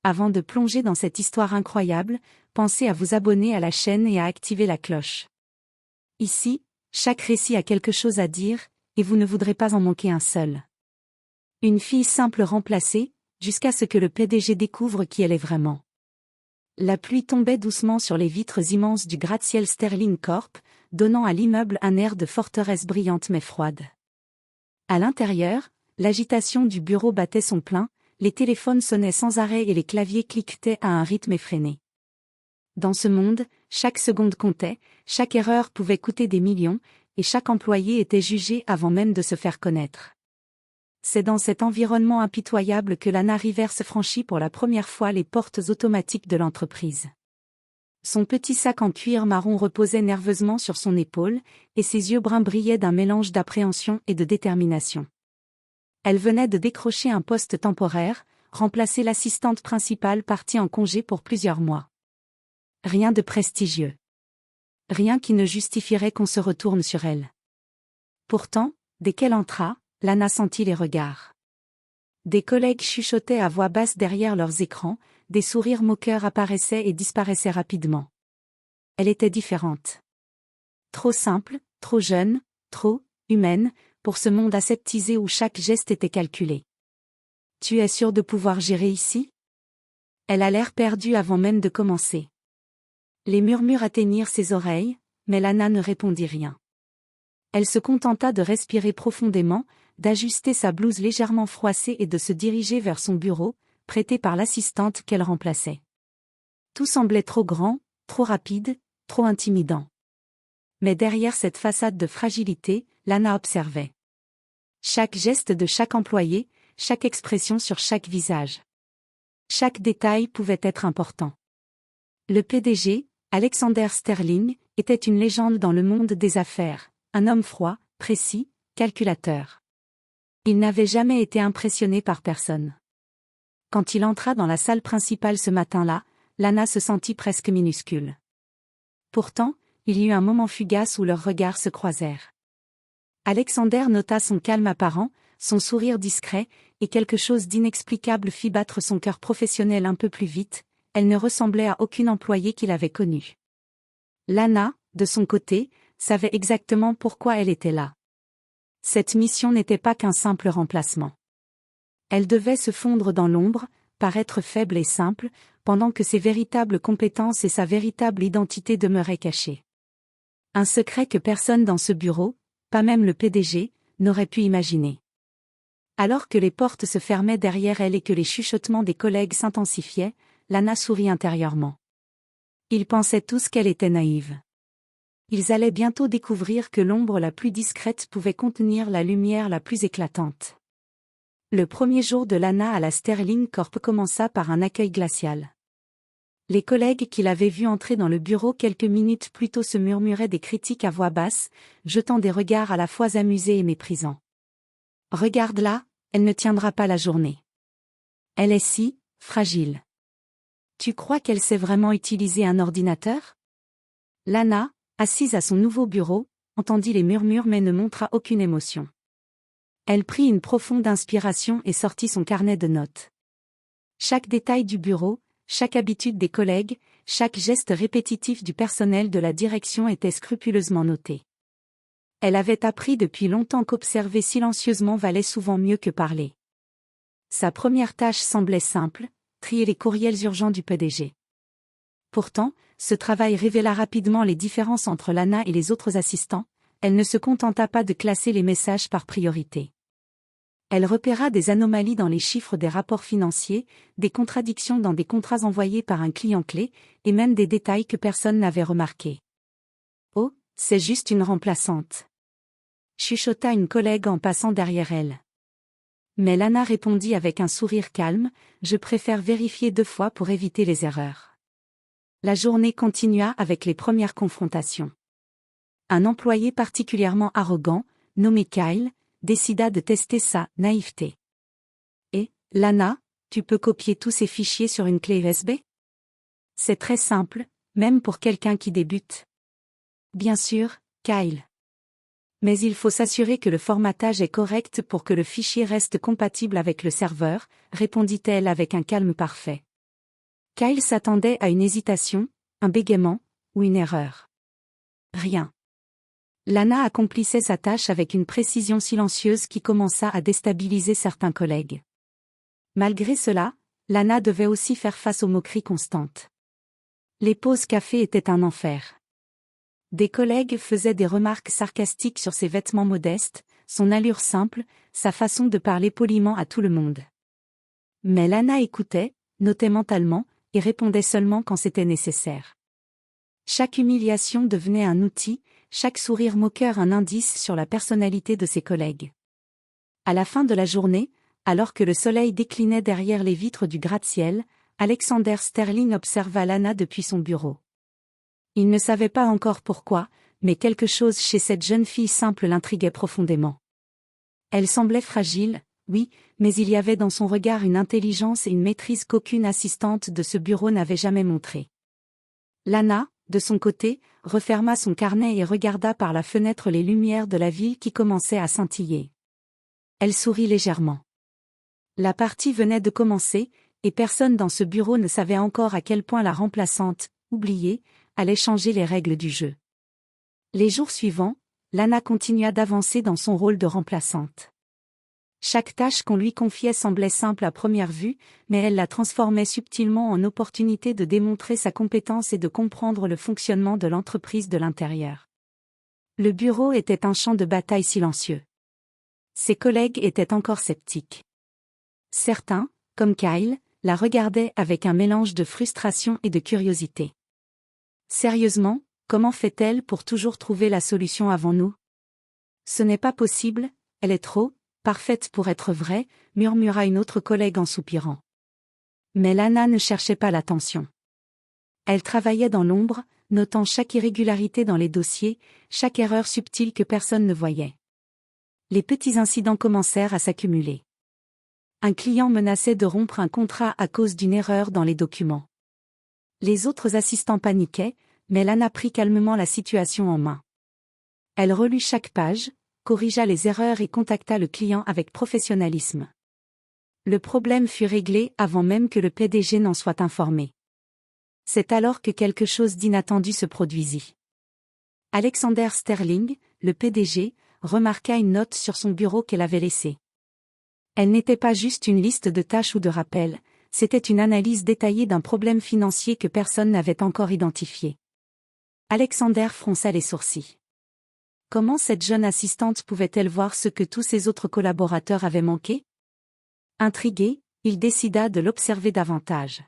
Avant de plonger dans cette histoire incroyable, pensez à vous abonner à la chaîne et à activer la cloche. Ici, chaque récit a quelque chose à dire, et vous ne voudrez pas en manquer un seul. Une fille simple remplacée, jusqu'à ce que le PDG découvre qui elle est vraiment. La pluie tombait doucement sur les vitres immenses du gratte-ciel Sterling Corp, donnant à l'immeuble un air de forteresse brillante mais froide. À l'intérieur, l'agitation du bureau battait son plein, les téléphones sonnaient sans arrêt et les claviers cliquetaient à un rythme effréné. Dans ce monde, chaque seconde comptait, chaque erreur pouvait coûter des millions, et chaque employé était jugé avant même de se faire connaître. C'est dans cet environnement impitoyable que Lana Rivers franchit pour la première fois les portes automatiques de l'entreprise. Son petit sac en cuir marron reposait nerveusement sur son épaule, et ses yeux bruns brillaient d'un mélange d'appréhension et de détermination. Elle venait de décrocher un poste temporaire, remplacer l'assistante principale partie en congé pour plusieurs mois. Rien de prestigieux. Rien qui ne justifierait qu'on se retourne sur elle. Pourtant, dès qu'elle entra, Lana sentit les regards. Des collègues chuchotaient à voix basse derrière leurs écrans, des sourires moqueurs apparaissaient et disparaissaient rapidement. Elle était différente. Trop simple, trop jeune, trop humaine, pour ce monde aseptisé où chaque geste était calculé. « Tu es sûre de pouvoir gérer ici ?» Elle a l'air perdue avant même de commencer. Les murmures atteignirent ses oreilles, mais Lana ne répondit rien. Elle se contenta de respirer profondément, d'ajuster sa blouse légèrement froissée et de se diriger vers son bureau, prêté par l'assistante qu'elle remplaçait. Tout semblait trop grand, trop rapide, trop intimidant. Mais derrière cette façade de fragilité, Lana observait. Chaque geste de chaque employé, chaque expression sur chaque visage. Chaque détail pouvait être important. Le PDG, Alexander Sterling, était une légende dans le monde des affaires, un homme froid, précis, calculateur. Il n'avait jamais été impressionné par personne. Quand il entra dans la salle principale ce matin-là, Lana se sentit presque minuscule. Pourtant, il y eut un moment fugace où leurs regards se croisèrent. Alexander nota son calme apparent, son sourire discret, et quelque chose d'inexplicable fit battre son cœur professionnel un peu plus vite. Elle ne ressemblait à aucune employée qu'il avait connue. Lana, de son côté, savait exactement pourquoi elle était là. Cette mission n'était pas qu'un simple remplacement. Elle devait se fondre dans l'ombre, paraître faible et simple, pendant que ses véritables compétences et sa véritable identité demeuraient cachées. Un secret que personne dans ce bureau, pas même le PDG, n'aurait pu imaginer. Alors que les portes se fermaient derrière elle et que les chuchotements des collègues s'intensifiaient, Lana sourit intérieurement. Ils pensaient tous qu'elle était naïve. Ils allaient bientôt découvrir que l'ombre la plus discrète pouvait contenir la lumière la plus éclatante. Le premier jour de Lana à la Sterling Corp commença par un accueil glacial. Les collègues qui l'avaient vue entrer dans le bureau quelques minutes plus tôt se murmuraient des critiques à voix basse, jetant des regards à la fois amusés et méprisants. « Regarde-la, elle ne tiendra pas la journée. Elle est si fragile. Tu crois qu'elle sait vraiment utiliser un ordinateur ?» Lana, assise à son nouveau bureau, entendit les murmures mais ne montra aucune émotion. Elle prit une profonde inspiration et sortit son carnet de notes. Chaque détail du bureau, chaque habitude des collègues, chaque geste répétitif du personnel de la direction était scrupuleusement noté. Elle avait appris depuis longtemps qu'observer silencieusement valait souvent mieux que parler. Sa première tâche semblait simple, trier les courriels urgents du PDG. Pourtant, ce travail révéla rapidement les différences entre Lana et les autres assistants. Elle ne se contenta pas de classer les messages par priorité. Elle repéra des anomalies dans les chiffres des rapports financiers, des contradictions dans des contrats envoyés par un client clé, et même des détails que personne n'avait remarqués. « Oh, c'est juste une remplaçante !» chuchota une collègue en passant derrière elle. Mais Lana répondit avec un sourire calme, « Je préfère vérifier 2 fois pour éviter les erreurs. » La journée continua avec les premières confrontations. Un employé particulièrement arrogant, nommé Kyle, décida de tester sa naïveté. « Et, Lana, tu peux copier tous ces fichiers sur une clé USB ? C'est très simple, même pour quelqu'un qui débute. » Bien sûr, Kyle. Mais il faut s'assurer que le formatage est correct pour que le fichier reste compatible avec le serveur, répondit-elle avec un calme parfait. Kyle s'attendait à une hésitation, un bégaiement, ou une erreur. Rien. Lana accomplissait sa tâche avec une précision silencieuse qui commença à déstabiliser certains collègues. Malgré cela, Lana devait aussi faire face aux moqueries constantes. Les pauses café étaient un enfer. Des collègues faisaient des remarques sarcastiques sur ses vêtements modestes, son allure simple, sa façon de parler poliment à tout le monde. Mais Lana écoutait, notait mentalement, et répondait seulement quand c'était nécessaire. Chaque humiliation devenait un outil, chaque sourire moqueur un indice sur la personnalité de ses collègues. À la fin de la journée, alors que le soleil déclinait derrière les vitres du gratte-ciel, Alexander Sterling observa Lana depuis son bureau. Il ne savait pas encore pourquoi, mais quelque chose chez cette jeune fille simple l'intriguait profondément. Elle semblait fragile, oui, mais il y avait dans son regard une intelligence et une maîtrise qu'aucune assistante de ce bureau n'avait jamais montrée. Lana, de son côté, referma son carnet et regarda par la fenêtre les lumières de la ville qui commençaient à scintiller. Elle sourit légèrement. La partie venait de commencer, et personne dans ce bureau ne savait encore à quel point la remplaçante, oubliée, allait changer les règles du jeu. Les jours suivants, Lana continua d'avancer dans son rôle de remplaçante. Chaque tâche qu'on lui confiait semblait simple à première vue, mais elle la transformait subtilement en opportunité de démontrer sa compétence et de comprendre le fonctionnement de l'entreprise de l'intérieur. Le bureau était un champ de bataille silencieux. Ses collègues étaient encore sceptiques. Certains, comme Kyle, la regardaient avec un mélange de frustration et de curiosité. Sérieusement, comment fait-elle pour toujours trouver la solution avant nous? Ce n'est pas possible, elle est trop parfaite pour être vraie, murmura une autre collègue en soupirant. Mais Lana ne cherchait pas l'attention. Elle travaillait dans l'ombre, notant chaque irrégularité dans les dossiers, chaque erreur subtile que personne ne voyait. Les petits incidents commencèrent à s'accumuler. Un client menaçait de rompre un contrat à cause d'une erreur dans les documents. Les autres assistants paniquaient, mais Lana prit calmement la situation en main. Elle relut chaque page, corrigea les erreurs et contacta le client avec professionnalisme. Le problème fut réglé avant même que le PDG n'en soit informé. C'est alors que quelque chose d'inattendu se produisit. Alexander Sterling, le PDG, remarqua une note sur son bureau qu'elle avait laissée. Elle n'était pas juste une liste de tâches ou de rappels, c'était une analyse détaillée d'un problème financier que personne n'avait encore identifié. Alexander fronça les sourcils. Comment cette jeune assistante pouvait-elle voir ce que tous ses autres collaborateurs avaient manqué? Intrigué, il décida de l'observer davantage.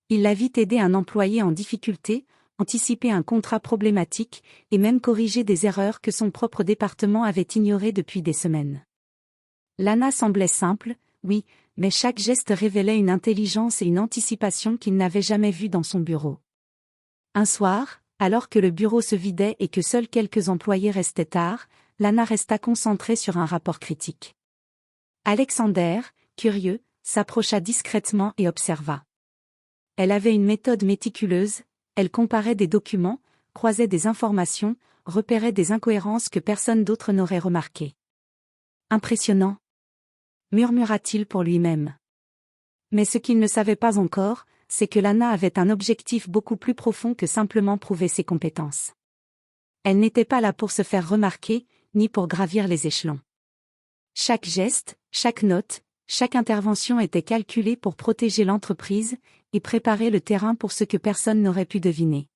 Il la vit aider un employé en difficulté, anticiper un contrat problématique, et même corriger des erreurs que son propre département avait ignorées depuis des semaines. Lana semblait simple, oui, mais chaque geste révélait une intelligence et une anticipation qu'il n'avait jamais vues dans son bureau. Un soir, alors que le bureau se vidait et que seuls quelques employés restaient tard, Lana resta concentrée sur un rapport critique. Alexander, curieux, s'approcha discrètement et observa. Elle avait une méthode méticuleuse, elle comparait des documents, croisait des informations, repérait des incohérences que personne d'autre n'aurait remarquées. Impressionnant, murmura-t-il pour lui-même. Mais ce qu'il ne savait pas encore, c'est que Lana avait un objectif beaucoup plus profond que simplement prouver ses compétences. Elle n'était pas là pour se faire remarquer, ni pour gravir les échelons. Chaque geste, chaque note, chaque intervention était calculée pour protéger l'entreprise et préparer le terrain pour ce que personne n'aurait pu deviner.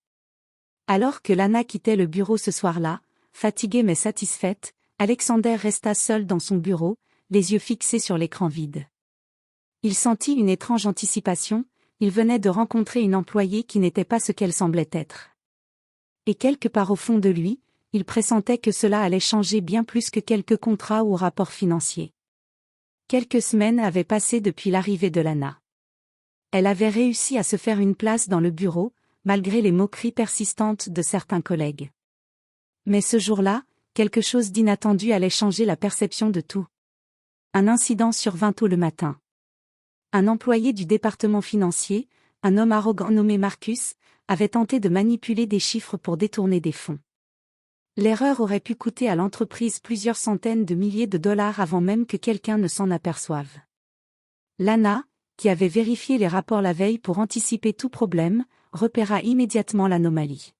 Alors que Lana quittait le bureau ce soir-là, fatiguée mais satisfaite, Alexander resta seul dans son bureau, les yeux fixés sur l'écran vide. Il sentit une étrange anticipation, il venait de rencontrer une employée qui n'était pas ce qu'elle semblait être. Et quelque part au fond de lui, il pressentait que cela allait changer bien plus que quelques contrats ou rapports financiers. Quelques semaines avaient passé depuis l'arrivée de Lana. Elle avait réussi à se faire une place dans le bureau, malgré les moqueries persistantes de certains collègues. Mais ce jour-là, quelque chose d'inattendu allait changer la perception de tout. Un incident survint tôt le matin. Un employé du département financier, un homme arrogant nommé Marcus, avait tenté de manipuler des chiffres pour détourner des fonds. L'erreur aurait pu coûter à l'entreprise plusieurs centaines de milliers de dollars avant même que quelqu'un ne s'en aperçoive. Lana, qui avait vérifié les rapports la veille pour anticiper tout problème, repéra immédiatement l'anomalie.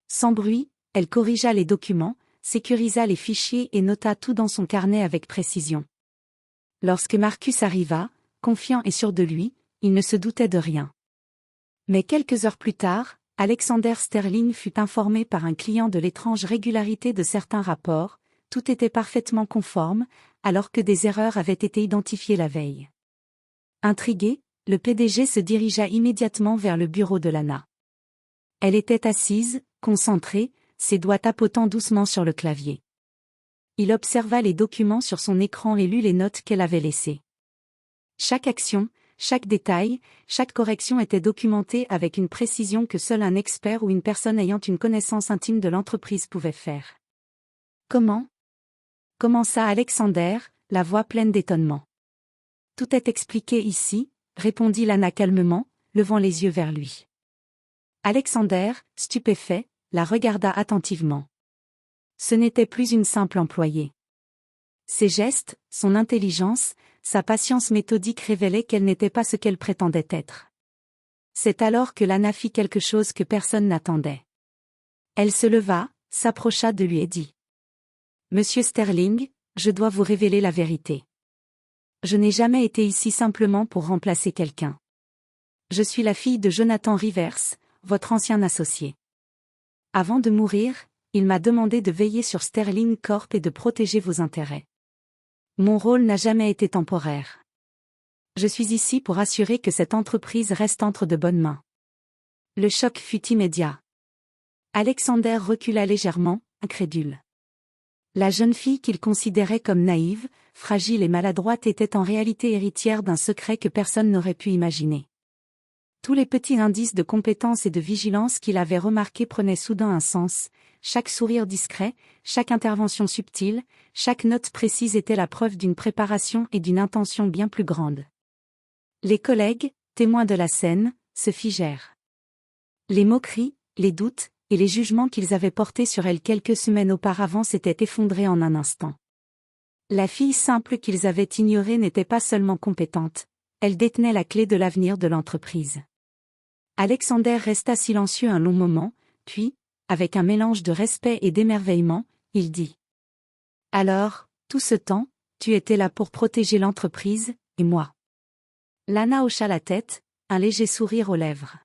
Sans bruit, elle corrigea les documents, sécurisa les fichiers et nota tout dans son carnet avec précision. Lorsque Marcus arriva, confiant et sûr de lui, il ne se doutait de rien. Mais quelques heures plus tard, Alexander Sterling fut informé par un client de l'étrange régularité de certains rapports, tout était parfaitement conforme, alors que des erreurs avaient été identifiées la veille. Intrigué, le PDG se dirigea immédiatement vers le bureau de Lana. Elle était assise, concentrée, ses doigts tapotant doucement sur le clavier. Il observa les documents sur son écran et lut les notes qu'elle avait laissées. Chaque action, chaque détail, chaque correction était documentée avec une précision que seul un expert ou une personne ayant une connaissance intime de l'entreprise pouvait faire. Comment ? Commença Alexander, la voix pleine d'étonnement. Tout est expliqué ici, répondit Lana calmement, levant les yeux vers lui. Alexander, stupéfait, la regarda attentivement. Ce n'était plus une simple employée. Ses gestes, son intelligence, sa patience méthodique révélaient qu'elle n'était pas ce qu'elle prétendait être. C'est alors que Lana fit quelque chose que personne n'attendait. Elle se leva, s'approcha de lui et dit : « Monsieur Sterling, je dois vous révéler la vérité. Je n'ai jamais été ici simplement pour remplacer quelqu'un. Je suis la fille de Jonathan Rivers, votre ancien associé. Avant de mourir, il m'a demandé de veiller sur Sterling Corp et de protéger vos intérêts. Mon rôle n'a jamais été temporaire. Je suis ici pour assurer que cette entreprise reste entre de bonnes mains. » Le choc fut immédiat. Alexander recula légèrement, incrédule. La jeune fille qu'il considérait comme naïve, fragile et maladroite était en réalité héritière d'un secret que personne n'aurait pu imaginer. Tous les petits indices de compétence et de vigilance qu'il avait remarqués prenaient soudain un sens, chaque sourire discret, chaque intervention subtile, chaque note précise était la preuve d'une préparation et d'une intention bien plus grande. Les collègues, témoins de la scène, se figèrent. Les moqueries, les doutes, et les jugements qu'ils avaient portés sur elle quelques semaines auparavant s'étaient effondrés en un instant. La fille simple qu'ils avaient ignorée n'était pas seulement compétente, elle détenait la clé de l'avenir de l'entreprise. Alexander resta silencieux un long moment, puis, avec un mélange de respect et d'émerveillement, il dit : « Alors, tout ce temps, tu étais là pour protéger l'entreprise, et moi. » Lana hocha la tête, un léger sourire aux lèvres.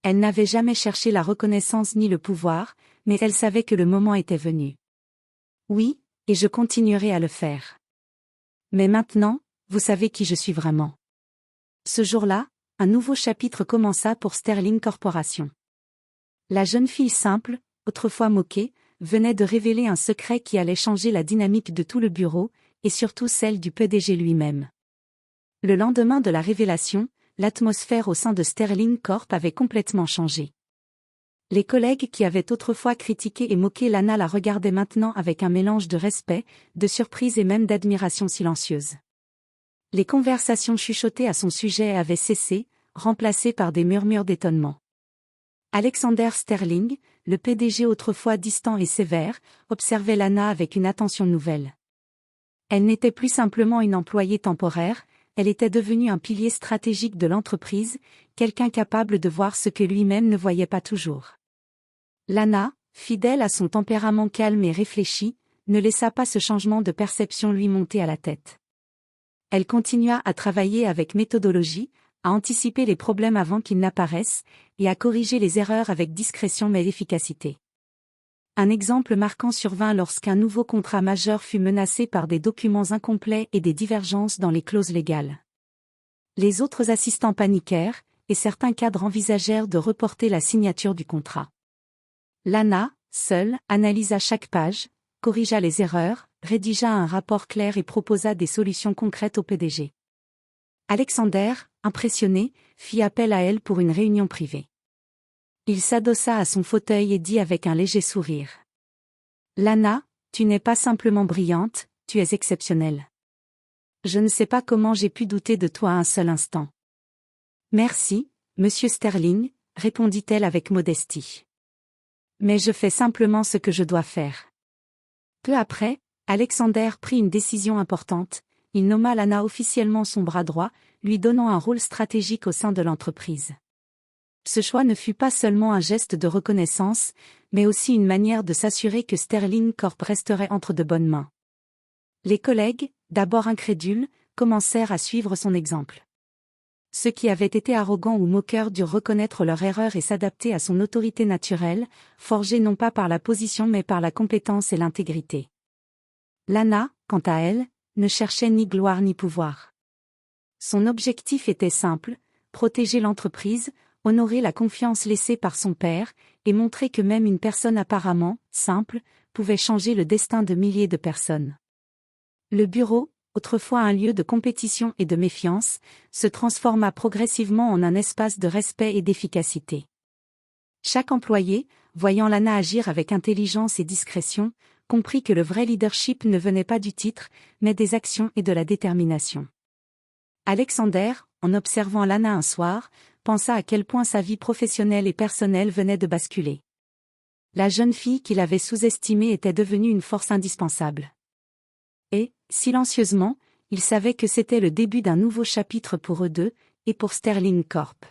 Elle n'avait jamais cherché la reconnaissance ni le pouvoir, mais elle savait que le moment était venu. « Oui, et je continuerai à le faire. Mais maintenant, vous savez qui je suis vraiment. » Ce jour-là, un nouveau chapitre commença pour Sterling Corporation. La jeune fille simple, autrefois moquée, venait de révéler un secret qui allait changer la dynamique de tout le bureau, et surtout celle du PDG lui-même. Le lendemain de la révélation, l'atmosphère au sein de Sterling Corp avait complètement changé. Les collègues qui avaient autrefois critiqué et moqué Lana la regardaient maintenant avec un mélange de respect, de surprise et même d'admiration silencieuse. Les conversations chuchotées à son sujet avaient cessé, remplacées par des murmures d'étonnement. Alexander Sterling, le PDG autrefois distant et sévère, observait Lana avec une attention nouvelle. Elle n'était plus simplement une employée temporaire, elle était devenue un pilier stratégique de l'entreprise, quelqu'un capable de voir ce que lui-même ne voyait pas toujours. Lana, fidèle à son tempérament calme et réfléchi, ne laissa pas ce changement de perception lui monter à la tête. Elle continua à travailler avec méthodologie, à anticiper les problèmes avant qu'ils n'apparaissent, et à corriger les erreurs avec discrétion mais efficacité. Un exemple marquant survint lorsqu'un nouveau contrat majeur fut menacé par des documents incomplets et des divergences dans les clauses légales. Les autres assistants paniquèrent, et certains cadres envisagèrent de reporter la signature du contrat. Lana, seule, analysa chaque page, corrigea les erreurs, rédigea un rapport clair et proposa des solutions concrètes au PDG. Alexander, impressionné, fit appel à elle pour une réunion privée. Il s'adossa à son fauteuil et dit avec un léger sourire : « Lana, tu n'es pas simplement brillante, tu es exceptionnelle. Je ne sais pas comment j'ai pu douter de toi un seul instant. » « Merci, monsieur Sterling, » répondit-elle avec modestie. « Mais je fais simplement ce que je dois faire. » Peu après, Alexander prit une décision importante, il nomma Lana officiellement son bras droit, lui donnant un rôle stratégique au sein de l'entreprise. Ce choix ne fut pas seulement un geste de reconnaissance, mais aussi une manière de s'assurer que Sterling Corp resterait entre de bonnes mains. Les collègues, d'abord incrédules, commencèrent à suivre son exemple. Ceux qui avaient été arrogants ou moqueurs durent reconnaître leur erreur et s'adapter à son autorité naturelle, forgée non pas par la position mais par la compétence et l'intégrité. Lana, quant à elle, ne cherchait ni gloire ni pouvoir. Son objectif était simple, protéger l'entreprise, honorer la confiance laissée par son père, et montrer que même une personne apparemment simple pouvait changer le destin de milliers de personnes. Le bureau, autrefois un lieu de compétition et de méfiance, se transforma progressivement en un espace de respect et d'efficacité. Chaque employé, voyant Lana agir avec intelligence et discrétion, comprit que le vrai leadership ne venait pas du titre, mais des actions et de la détermination. Alexander, en observant Lana un soir, pensa à quel point sa vie professionnelle et personnelle venait de basculer. La jeune fille qu'il avait sous-estimée était devenue une force indispensable. Et, silencieusement, il savait que c'était le début d'un nouveau chapitre pour eux deux, et pour Sterling Corp.